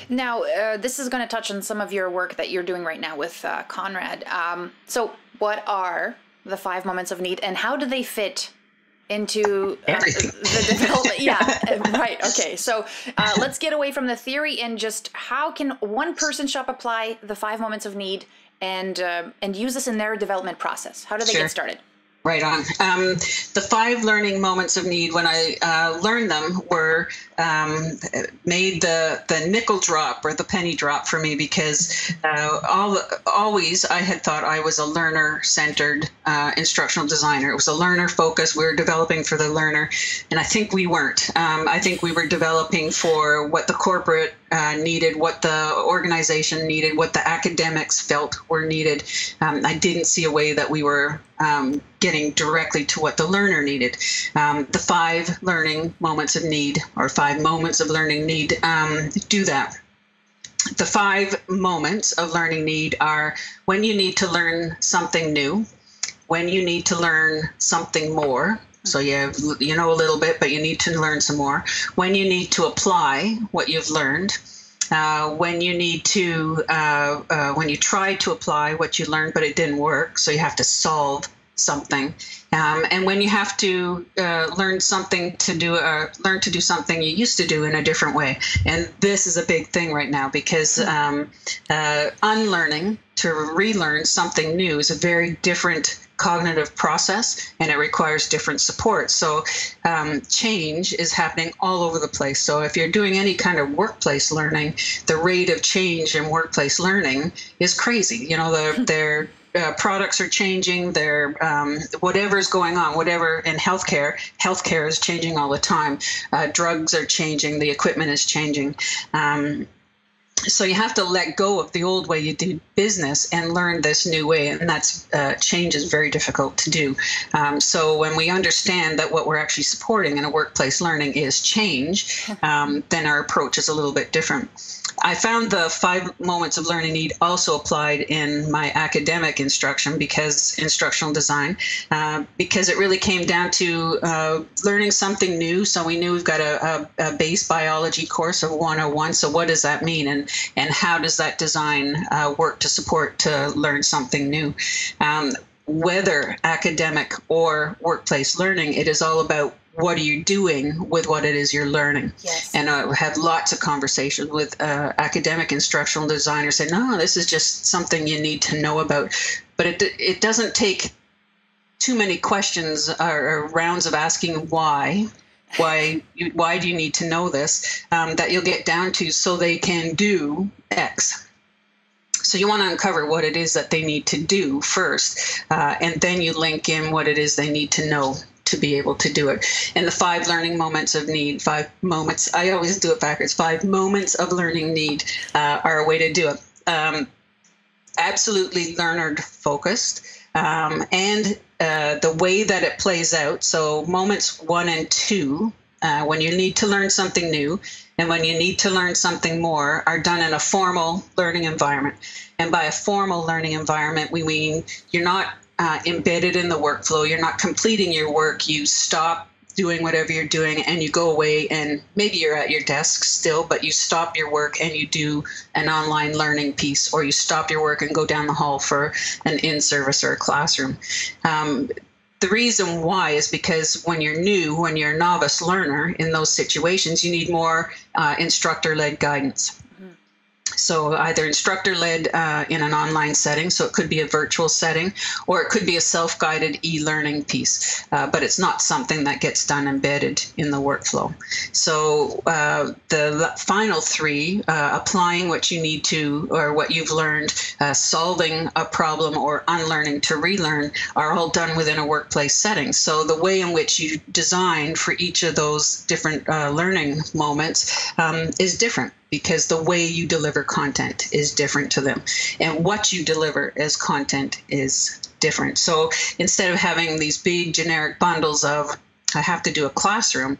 Now, this is going to touch on some of your work that you're doing right now with Conrad. So what are the 5 moments of need, and how do they fit into the development? Yeah, right. Okay. So let's get away from the theory and just how can one person shop apply the 5 moments of need and use this in their development process? How do they get started? Right on. The 5 learning moments of need, when I learned them, were made the nickel drop or the penny drop for me, because always I had thought I was a learner-centered instructional designer. It was a learner focus. We were developing for the learner, and I think we weren't. I think we were developing for what the corporate needed, what the organization needed, what the academics felt were needed. I didn't see a way that we were getting directly to what the learner needed. The 5 learning moments of need, or 5 moments of learning need, do that. The 5 moments of learning need are when you need to learn something new, when you need to learn something more. So you know a little bit, but you need to learn some more. When you need to apply what you've learned, when you need to, when you try to apply what you learned, but it didn't work, so you have to solve something, and when you have to learn to do something you used to do in a different way. And this is a big thing right now, because unlearning to relearn something new is a very different cognitive process, and it requires different support. So change is happening all over the place. So if you're doing any kind of workplace learning, the rate of change in workplace learning is crazy. You know, their products are changing, their whatever's going on, whatever in healthcare is changing all the time. Drugs are changing, the equipment is changing. So you have to let go of the old way you do business and learn this new way, and that's change is very difficult to do. So when we understand that what we're actually supporting in a workplace learning is change, then our approach is a little bit different. I found the 5 moments of learning need also applied in my academic instruction, because instructional design, because it really came down to learning something new. So we knew we've got a base biology course of 101. So what does that mean? And how does that design work to support to learn something new? Whether academic or workplace learning, it is all about what are you doing with what it is you're learning. Yes. And I had lots of conversations with academic instructional designers saying, no, this is just something you need to know about. But it doesn't take too many questions or rounds of asking why do you need to know this, that you'll get down to so they can do X. So you want to uncover what it is that they need to do first, and then you link in what it is they need to know to be able to do it. And the 5 learning moments of need, 5 moments, I always do it backwards, 5 moments of learning need are a way to do it. Absolutely learner focused, and the way that it plays out. So moments 1 and 2, when you need to learn something new and when you need to learn something more, are done in a formal learning environment. And by a formal learning environment, we mean you're not embedded in the workflow. You're not completing your work. You stop doing whatever you're doing and you go away, and maybe you're at your desk still, but you stop your work and you do an online learning piece, or you stop your work and go down the hall for an in-service or a classroom. The reason why is because when you're new, when you're a novice learner in those situations, you need more instructor-led guidance. So either instructor-led in an online setting, so it could be a virtual setting, or it could be a self-guided e-learning piece, but it's not something that gets done embedded in the workflow. So the final 3, applying what you need to or what you've learned, solving a problem, or unlearning to relearn, are all done within a workplace setting. So the way in which you design for each of those different learning moments is different, because the way you deliver content is different to them, and what you deliver as content is different. So instead of having these big generic bundles of, I have to do a classroom,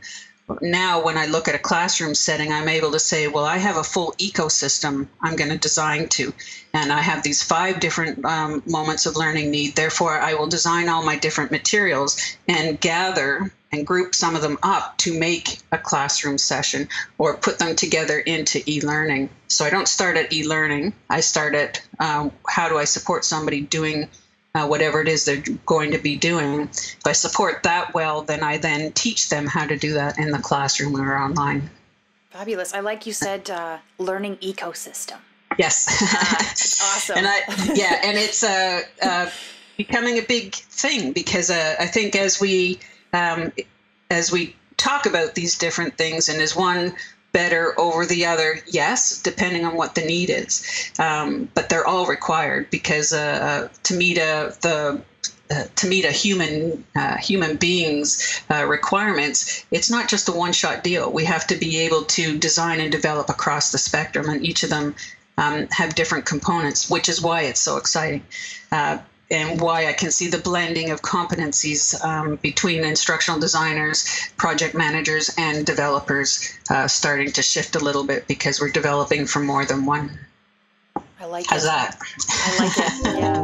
now when I look at a classroom setting, I'm able to say, well, I have a full ecosystem I'm going to design to, and I have these 5 different moments of learning need. Therefore, I will design all my different materials and gather and group some of them up to make a classroom session or put them together into e-learning. So I don't start at e-learning. I start at how do I support somebody doing whatever it is they're going to be doing. If I support that well, then I then teach them how to do that in the classroom or online. Fabulous. I like you said learning ecosystem. Yes. Awesome. And it's becoming a big thing because I think as we talk about these different things, and is one better over the other? Yes, depending on what the need is. But they're all required because to meet a human being's requirements, it's not just a one-shot deal. We have to be able to design and develop across the spectrum, and each of them have different components, which is why it's so exciting. And why I can see the blending of competencies between instructional designers, project managers, and developers starting to shift a little bit because we're developing for more than one. I like How's it. that? I like it, yeah.